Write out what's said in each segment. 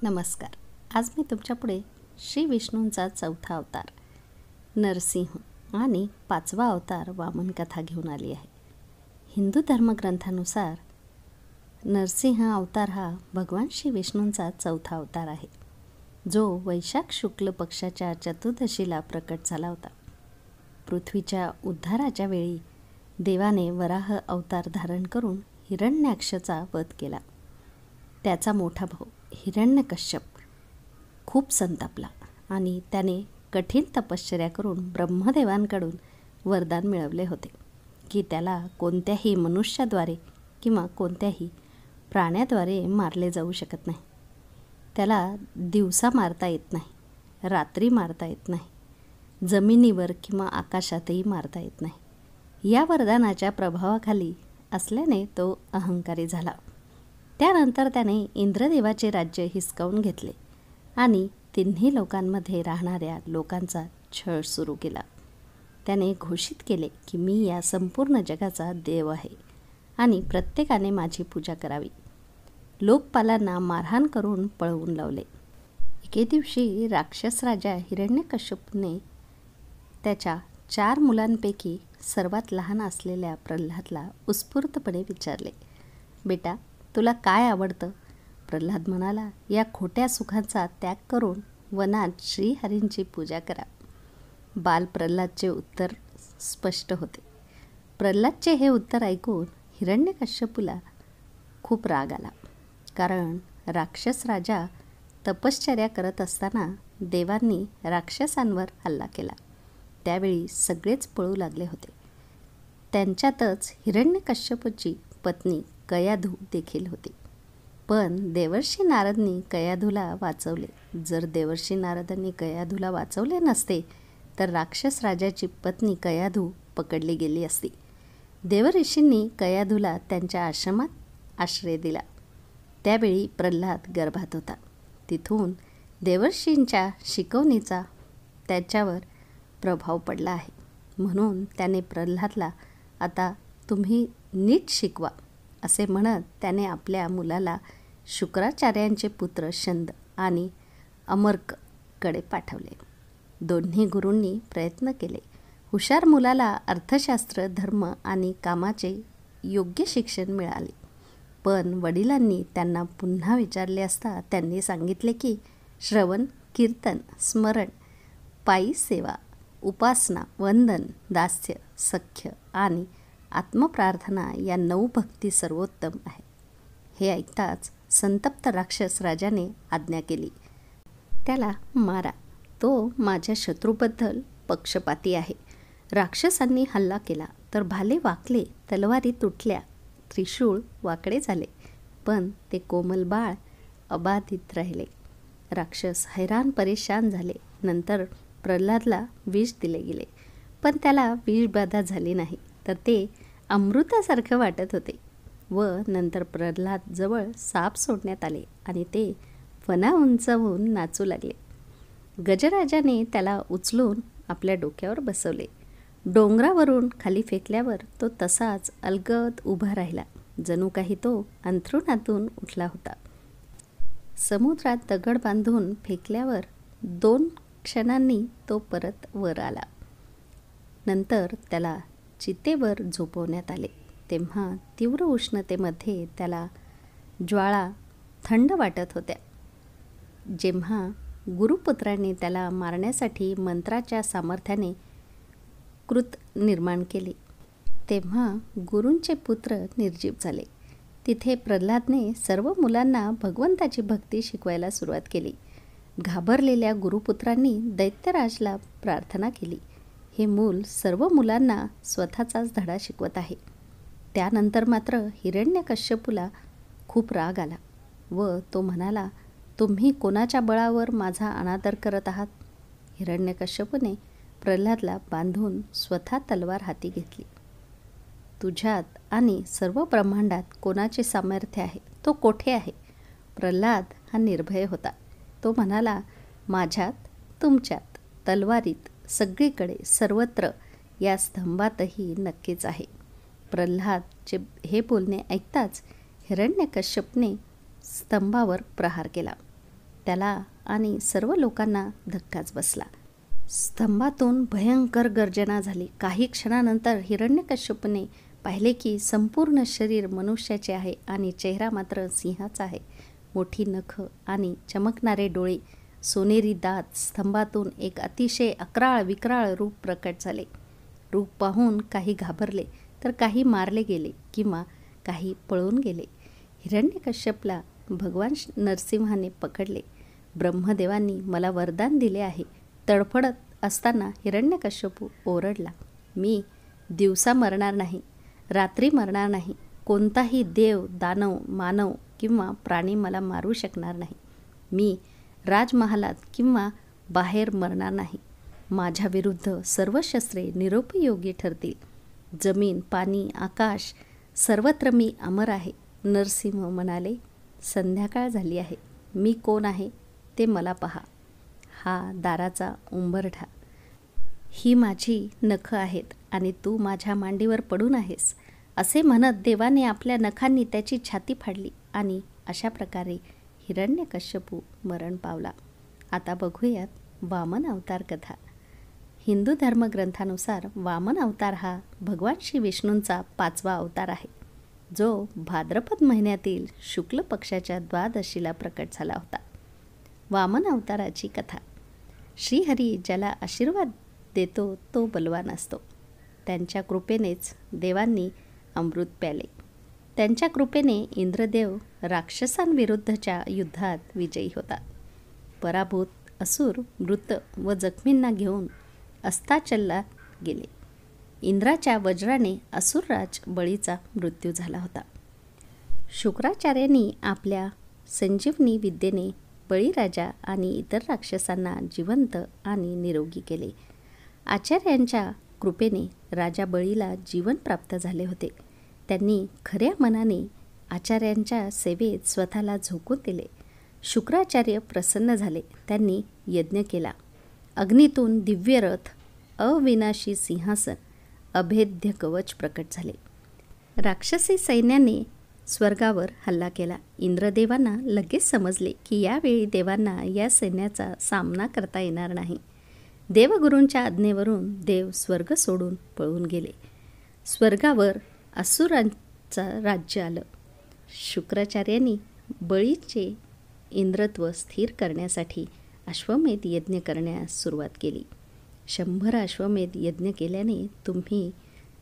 नमस्कार. आज मी तुमच्यापुढे श्री विष्णूंचा चौथा अवतार नरसिंह आणि पाचवा अवतार वामन कथा घेऊन आली आहे. हिंदू धर्मग्रंथानुसार नरसिंह अवतार हा भगवान श्री विष्णूंचा चौथा अवतार आहे, जो वैशाख शुक्ल पक्षाच्या चतुर्दशीला प्रकट झाला होता. पृथ्वीच्या उद्धाराच्या वेळी देवाने वराह अवतार धारण करून हिरण्याक्षचा वध केला. त्याचा मोठा भाऊ हिरण्यकश्यप खूप संतापला आणि त्याने कठीण तपश्चर्या करून ब्रह्मदेवांकडून वरदान मिळवले होते की त्याला कोणत्याही मनुष्याद्वारे किंवा कोणत्याही प्राण्याद्वारे मारले जाऊ शकत नाही. त्याला दिवसा मारता येत नाही, रात्री मारता येत नाही, जमिनीवर किंवा आकाशातही मारता येत नाही. या वरदानाच्या प्रभावाखाली असल्याने तो अहंकारी झाला. त्यानंतर त्याने इंद्रदेवाचे राज्य हिसकावून घेतले आणि तिन्ही लोकांमध्ये राहणाऱ्या लोकांचा छळ सुरू केला. त्याने घोषित केले की मी या संपूर्ण जगाचा देव आहे आणि प्रत्येकाने माझी पूजा करावी. लोकपालांना मारहाण करून पळवून लावले. एके दिवशी राक्षस राजा हिरण्यकश्यपने त्याच्या 4 मुलांपैकी सर्वात लहान असलेल्या प्रल्हादला उत्स्फूर्तपणे विचारले, बेटा, तुला काय आवडतं? प्रल्हाद म्हणाला, या खोट्या सुखांचा त्याग करून वनात श्रीहरींची पूजा करा. बाल प्रल्हादचे उत्तर स्पष्ट होते. प्रल्हादचे हे उत्तर ऐकून हिरण्यकश्यपूला खूप राग आला, कारण राक्षस राजा तपश्चर्या करत असताना देवांनी राक्षसांवर हल्ला केला. त्यावेळी सगळेच पळू लागले होते. त्यांच्यातच हिरण्यकश्यपूची पत्नी कयाधू देखील होती. पण देवर्षी नारदनी कयाधूला वाचवले. जर देवर्षी नारदांनी कयाधूला वाचवले नसते तर राक्षस राजाची पत्नी कयाधू पकडली गेली असती. देवऋषींनी कयाधूला त्यांच्या आश्रमात आश्रय दिला. त्यावेळी प्रल्हाद गर्भात होता. तिथून देवर्षींच्या शिकवणीचा त्याच्यावर प्रभाव पडला आहे. म्हणून त्याने प्रल्हादला आता तुम्ही नीट शिकवा असे म्हणत त्याने आपल्या मुलाला शुक्राचार्यांचे पुत्र शंद आणि अमर्ककडे पाठवले. दोन्ही गुरूंनी प्रयत्न केले. हुशार मुलाला अर्थशास्त्र, धर्म आणि कामाचे योग्य शिक्षण मिळाले. पण वडिलांनी त्यांना पुन्हा विचारले असता त्यांनी सांगितले की श्रवण, कीर्तन, स्मरण, पायी सेवा, उपासना, वंदन, दास्य, सख्य आणि आत्मप्रार्थना या 9 भक्ती सर्वोत्तम आहे. हे ऐकताच संतप्त राक्षस राजाने आज्ञा केली, त्याला मारा. तो माझ्या शत्रूबद्दल पक्षपाती आहे. राक्षसांनी हल्ला केला तर भाले वाकले, तलवारी तुटल्या, त्रिशूळ वाकडे झाले, पण ते कोमल बाळ अबाधित राहिले. राक्षस हैराण परेशान झाले. नंतर प्रल्हादला विष दिले गेले, पण त्याला विषबाधा झाली नाही, तर ते अमृतासारखं वाटत होते. व नंतर प्रल्हाद जवळ साप सोडण्यात आले आणि ते फणा उंचावून नाचू लागले. गजराजाने त्याला उचलून आपल्या डोक्यावर बसवले. डोंगरावरून खाली फेकल्यावर तो तसाच अलगद उभा राहिला, जणू काही तो अंथरुणातून उठला होता. समुद्रात दगड बांधून फेकल्यावर 2 क्षणांनी तो परत वर आला. नंतर त्याला चितेवर झोपवण्यात आले. तेव्हा तीव्र उष्णतेमध्ये त्याला ज्वाळा थंड वाटत होत्या. जेव्हा गुरुपुत्रांनी त्याला मारण्यासाठी मंत्राच्या सामर्थ्याने कृत निर्माण केले, तेव्हा गुरूंचे पुत्र निर्जीव झाले. तिथे प्रल्हादने सर्व मुलांना भगवंताची भक्ती शिकवायला सुरुवात केली. घाबरलेल्या गुरुपुत्रांनी दैत्यराजला प्रार्थना केली, हे मूल सर्व मुलांना स्वतःचाच धडा शिकवत आहे. त्यानंतर मात्र हिरण्यकश्यपूला खूप राग आला व तो म्हणाला, तुम्ही कोणाच्या बळावर माझा अनादर करत आहात? हिरण्यकश्यपूने प्रल्हादला बांधून स्वतः तलवार हाती घेतली. तुझ्यात आणि सर्व ब्रह्मांडात कोणाचे सामर्थ्य आहे? तो कोठे आहे? प्रल्हाद हा निर्भय होता. तो म्हणाला, माझ्यात, तुमच्यात, तलवारीत, सगळीकडे, सर्वत्र, या स्तंभातही नक्कीच आहे. प्रल्हादचे हे बोलणे ऐकताच हिरण्यकश्यपने स्तंभावर प्रहार केला. त्याला आणि सर्व लोकांना धक्काच बसला. स्तंभातून भयंकर गर्जना झाली. काही क्षणानंतर हिरण्यकश्यपूने पाहिले की संपूर्ण शरीर मनुष्याचे आहे आणि चेहरा मात्र सिंहाचा आहे. मोठी नखं आणि चमकणारे डोळे, सोनेरी दात. स्तंभातून एक अतिशय अक्राळ विक्राळ रूप प्रकट झाले. रूप पाहून काही घाबरले तर काही मारले गेले किंवा काही पळून गेले. हिरण्यकश्यपला भगवान नरसिंहाने पकडले. ब्रह्मदेवांनी मला वरदान दिले आहे. तडफडत असताना हिरण्यकश्यपू ओरडला, मी दिवसा मरणार नाही, रात्री मरणार नाही. कोणताही देव, दानव, मानव किंवा प्राणी मला मारू शकणार नाही. मी राजमहालात किंवा बाहेर मरणार नाही. माझ्या विरुद्ध सर्व शस्त्रे निरुपयोगी ठरतील. जमीन, पाणी, आकाश सर्वत्र मी अमर आहे. नरसिंह म्हणाले, संध्याकाळ झाली आहे. मी कोण आहे ते मला पहा. हा दाराचा उंबरठा. ही माझी नखं आहेत आणि तू माझ्या मांडीवर पडून आहेस. असे म्हणत देवाने आपल्या नखांनी त्याची छाती फाडली आणि अशा प्रकारे हिरण्यकश्यपू मरण पावला. आता बघूयात वामन अवतार कथा. हिंदू धर्मग्रंथानुसार वामन अवतार हा भगवान श्री विष्णूंचा 5वा अवतार आहे, जो भाद्रपद महिन्यातील शुक्ल पक्षाच्या द्वादशीला प्रकट झाला होता. वामन अवताराची कथा. श्रीहरी ज्याला आशीर्वाद देतो तो बलवान असतो. त्यांच्या कृपेनेच देवांनी अमृत प्याले. त्यांच्या कृपेने इंद्रदेव राक्षसांविरुद्धच्या युद्धात विजयी होता. पराभूत असुर, मृत व जखमींना घेऊन अस्ताचलला गेले. इंद्राच्या वज्राने असुरराज बळीचा मृत्यू झाला होता. शुक्राचार्यांनी आपल्या संजीवनी विद्येने बळीराजा आणि इतर राक्षसांना जिवंत आणि निरोगी केले. आचार्यांच्या कृपेने राजा बळीला जीवन प्राप्त झाले होते. त्यांनी खऱ्या मनाने आचार्यांच्या सेवेत स्वतःला झोकून दिले. शुक्राचार्य प्रसन्न झाले. त्यांनी यज्ञ केला. अग्नीतून दिव्य रथ, अविनाशी सिंहासन, अभेद्य कवच प्रकट झाले. राक्षसी सैन्याने स्वर्गावर हल्ला केला. इंद्रदेवांना लगेच समजले की यावेळी देवांना या सैन्याचा सामना करता येणार नाही. देवगुरूंच्या आज्ञेवरून देव स्वर्ग सोडून पळून गेले. स्वर्गावर असुरांचा राज्य आलं. शुक्राचार्यांनी बळीचे इंद्रत्व स्थिर करण्यासाठी अश्वमेध यज्ञ करण्यास सुरुवात केली. 100 अश्वमेध यज्ञ केल्याने तुम्ही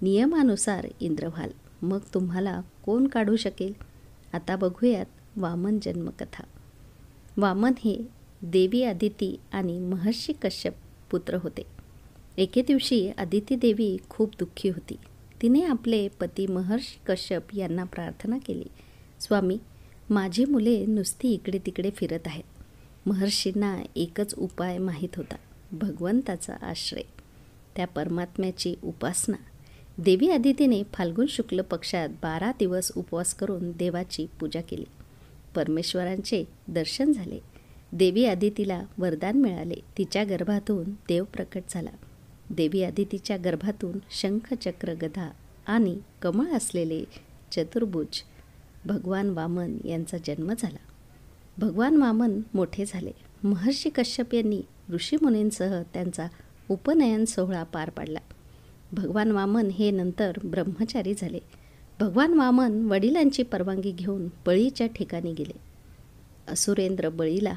नियमानुसार इंद्र व्हाल. मग तुम्हाला कोण काढू शकेल? आता बघूयात वामन जन्मकथा. वामन हे देवी अदिती आणि महर्षी कश्यप पुत्र होते. एके दिवशी अदिती देवी खूप दुःखी होती. तिने आपले पती महर्षी कश्यप यांना प्रार्थना केली, स्वामी, माझी मुले नुसती इकडे तिकडे फिरत आहेत. महर्षींना एकच उपाय माहीत होता, भगवंताचा आश्रय, त्या परमात्म्याची उपासना. देवी अदितीने फाल्गुन शुक्ल पक्षात 12 दिवस उपवास करून देवाची पूजा केली. परमेश्वरांचे दर्शन झाले. देवी अदितीला वरदान मिळाले. तिच्या गर्भातून देव प्रकट झाला. देवी अदितीच्या गर्भातून शंख, चक्र, गदा आणि कमळ असलेले चतुर्भुज भगवान वामन यांचा जन्म झाला. भगवान वामन मोठे झाले. महर्षी कश्यप यांनी ऋषीमुनींसह त्यांचा उपनयन सोहळा पार पाडला. भगवान वामन हे नंतर ब्रह्मचारी झाले. भगवान वामन वडिलांची परवानगी घेऊन बळीच्या ठिकाणी गेले. असुरेंद्र बळीला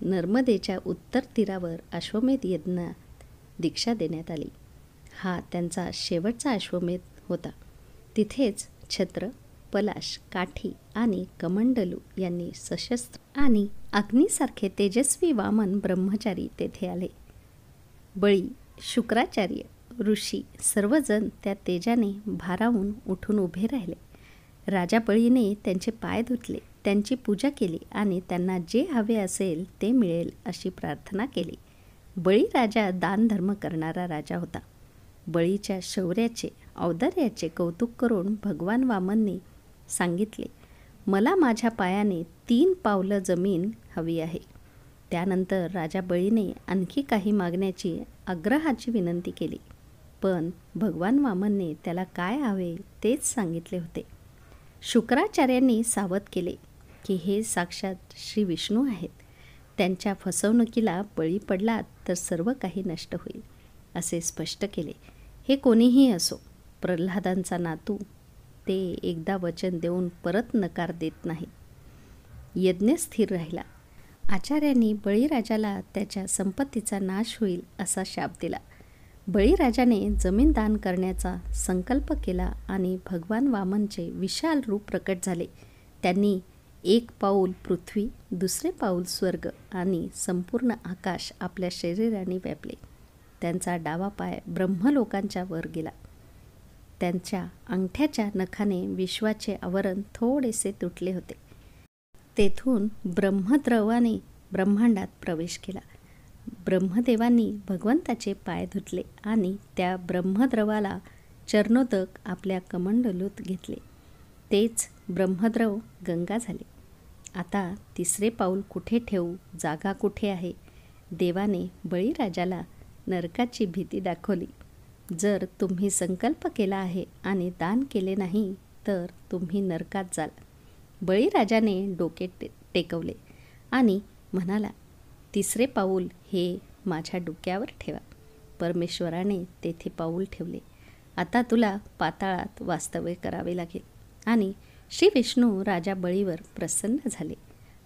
नर्मदेच्या उत्तर तीरावर अश्वमेध यज्ञात दीक्षा देण्यात आली. हा त्यांचा शेवटचा अश्वमेध होता. तिथेच छत्र, पलाश, काठी आणि कमंडलू यांनी सशस्त्र आणि अग्नीसारखे तेजस्वी वामन ब्रह्मचारी तेथे आले. बळी, शुक्राचार्य, ऋषी सर्वजण त्या तेजाने भारावून उठून उभे राहिले. राजा बळीने त्यांचे पाय धुतले, त्यांची पूजा केली आणि त्यांना जे हवे असेल ते मिळेल अशी प्रार्थना केली. बळी राजा दानधर्म करणारा राजा होता. बळीच्या शौर्याचे, औदार्याचे कौतुक करून भगवान वामनने सांगितले, मला माझ्या पायाने 3 पावलं जमीन हवी आहे. त्यानंतर राजा बळीने आणखी काही मागण्याची आग्रहाची विनंती केली, पण भगवान वामनने त्याला काय हवे तेच सांगितले होते. शुक्राचार्यांनी सावध केले की हे साक्षात श्री विष्णू आहेत. त्यांच्या फसवणुकीला बळी पडलात तर सर्व काही नष्ट होईल असे स्पष्ट केले. हे कोणीही असो, प्रल्हादांचा नातू, ते एकदा वचन देऊन परत नकार देत नाही. यज्ञ स्थिर राहिला. आचार्यांनी बळीराजाला त्याच्या संपत्तीचा नाश होईल असा शाप दिला. बळीराजाने जमीन दान करण्याचा संकल्प केला आणि भगवान वामनचे विशाल रूप प्रकट झाले. त्यांनी एक पाऊल पृथ्वी, दुसरे पाऊल स्वर्ग आणि संपूर्ण आकाश आपल्या शरीराने व्यापले. त्यांचा डावा पाय ब्रह्मलोकांच्या वर गेला. त्यांच्या अंगठ्याच्या नखाने विश्वाचे आवरण थोडेसे तुटले होते. तेथून ब्रह्मद्रवाने ब्रह्मांडात प्रवेश केला. ब्रह्मदेवांनी भगवंताचे पाय धुतले आणि त्या ब्रह्मद्रवाला चरणोदक आपल्या कमंडलूत घेतले. तेच ब्रह्मद्रव गंगा झाले. आता तिसरे पाऊल कुठे ठेवू, जागा कुठे आहे? देवाने बळीराजाला नरकाची भीती दाखवली. जर तुम्ही संकल्प केला आहे आणि दान केले नाही तर तुम्ही नरकात जाल. बळीराजाने डोके टेकवले आणि म्हणाला, तिसरे पाऊल हे माझ्या डोक्यावर ठेवा. परमेश्वराने तेथे पाऊल ठेवले. आता तुला पाताळात वास्तव्य करावे लागेल. आणि श्री विष्णू राजा बळीवर प्रसन्न झाले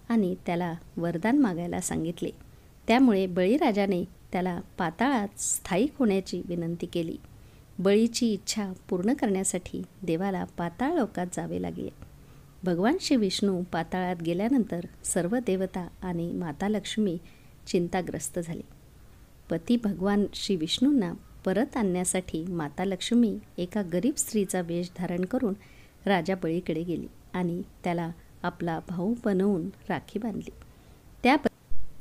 आणि त्याला वरदान मागायला सांगितले. त्यामुळे बळीराजाने त्याला पाताळात स्थायिक होण्याची विनंती केली. बळीची इच्छा पूर्ण करण्यासाठी देवाला पाताळ लोकात जावे लागले. भगवान श्री विष्णू पाताळात गेल्यानंतर सर्व देवता आणि माता लक्ष्मी चिंताग्रस्त झाले. पती भगवान श्री विष्णूंना परत आणण्यासाठी माता लक्ष्मी एका गरीब स्त्रीचा वेश धारण करून राजा बळीकडे गेली आणि त्याला आपला भाऊ बनवून राखी बांधली.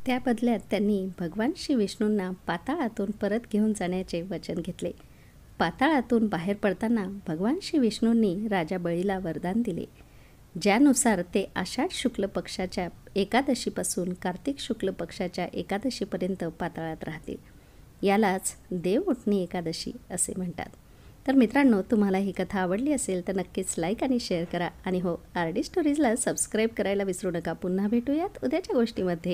त्या बदल्यात त्यांनी भगवान श्री विष्णूंना पाताळातून परत घेऊन जाण्याचे वचन घेतले. पाताळातून बाहेर पडताना भगवान श्री विष्णूंनी राजा बळीला वरदान दिले, ज्यानुसार ते आषाढ शुक्ल पक्षाच्या एकादशीपासून कार्तिक शुक्ल पक्षाच्या एकादशीपर्यंत पाताळात राहतील. यालाच देवउठणी एकादशी असे म्हणतात. तर मित्रांनो, तुम्हाला ही कथा आवडली असेल तर नक्कीच लाईक आणि शेअर करा. आणि हो, RD स्टोरीजला सबस्क्राईब करायला विसरू नका. पुन्हा भेटूयात उद्याच्या गोष्टीमध्ये.